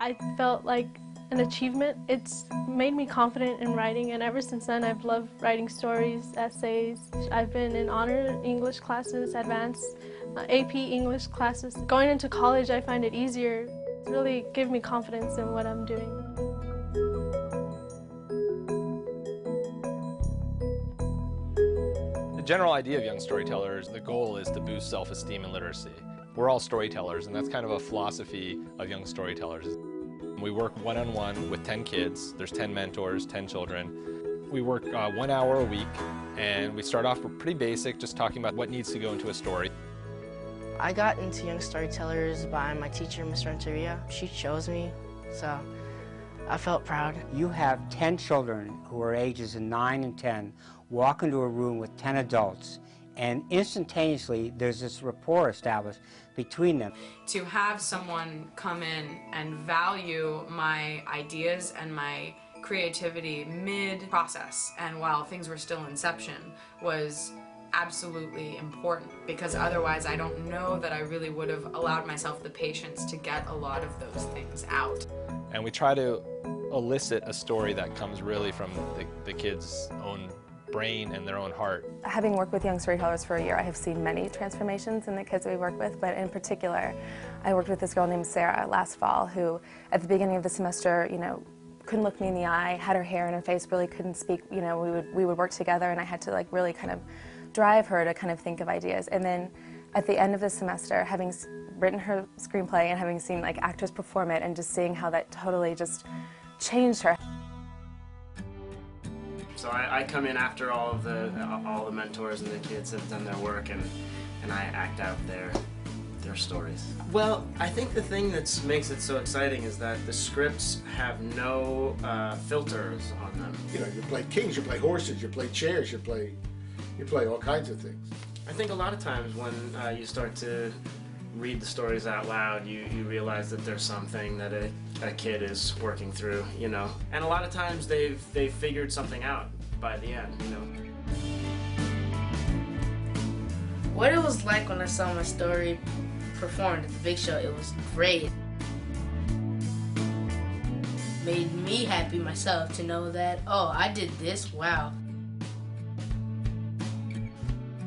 I felt like an achievement. It's made me confident in writing, and ever since then I've loved writing stories, essays. I've been in honor English classes, advanced AP English classes. Going into college, I find it easier. It's really given me confidence in what I'm doing. The general idea of Young Storytellers, the goal is to boost self-esteem and literacy. We're all storytellers, and that's kind of a philosophy of Young Storytellers. We work one-on-one with 10 kids. There's 10 mentors, 10 children. We work 1 hour a week, and we start off pretty basic, just talking about what needs to go into a story. I got into Young Storytellers by my teacher, Ms. Renteria. She chose me, so I felt proud. You have 10 children who are ages 9 and 10 walk into a room with 10 adults, and instantaneously there's this rapport established between them. To have someone come in and value my ideas and my creativity mid-process and while things were still inception was absolutely important, because otherwise I don't know that I really would have allowed myself the patience to get a lot of those things out. And we try to elicit a story that comes really from the kids' own brain and their own heart. Having worked with Young Storytellers for a year, I have seen many transformations in the kids we work with, but in particular, I worked with this girl named Sarah last fall who, at the beginning of the semester, couldn't look me in the eye, had her hair in her face, really couldn't speak. We would work together, and I had to really kind of drive her to kind of think of ideas. And then at the end of the semester, having written her screenplay and having seen actors perform it and just seeing how that totally just changed her. So I come in after all the mentors and the kids have done their work, and I act out their stories. Well, I think the thing that makes it so exciting is that the scripts have no filters on them. You play kings, you play horses, you play chairs, you play all kinds of things. I think a lot of times when you start to read the stories out loud, you realize that there's something that a kid is working through, and a lot of times they've figured something out by the end, What it was like when I saw my story performed at the big show, it was great. Made me happy myself to know that, oh, I did this, wow.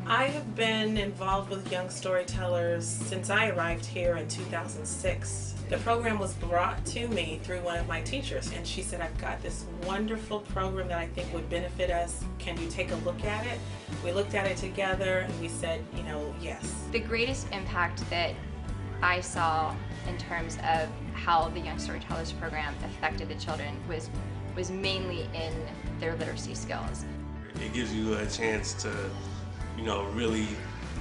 I have been involved with Young Storytellers since I arrived here in 2006. The program was brought to me through one of my teachers, and she said, I've got this wonderful program that I think would benefit us. Can you take a look at it? We looked at it together and we said, yes. The greatest impact that I saw in terms of how the Young Storytellers program affected the children was mainly in their literacy skills. It gives you a chance to really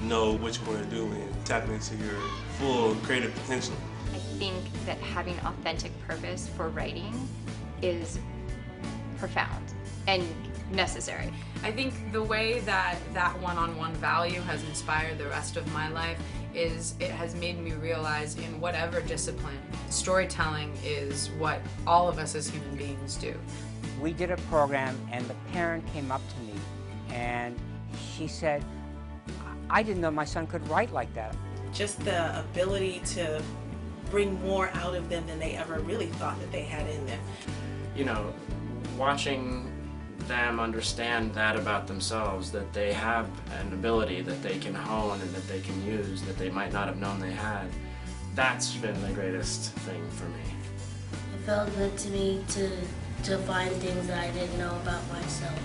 know what you want to do and tap into your full creative potential. I think that having authentic purpose for writing is profound and necessary. I think the way that one-on-one value has inspired the rest of my life is it has made me realize in whatever discipline, storytelling is what all of us as human beings do. We did a program, and the parent came up to me and she said, I didn't know my son could write like that. Just the ability to bring more out of them than they ever really thought that they had in them. Watching them understand that about themselves, that they have an ability that they can hone and that they can use that they might not have known they had, that's been the greatest thing for me. It felt good to me to find things that I didn't know about myself.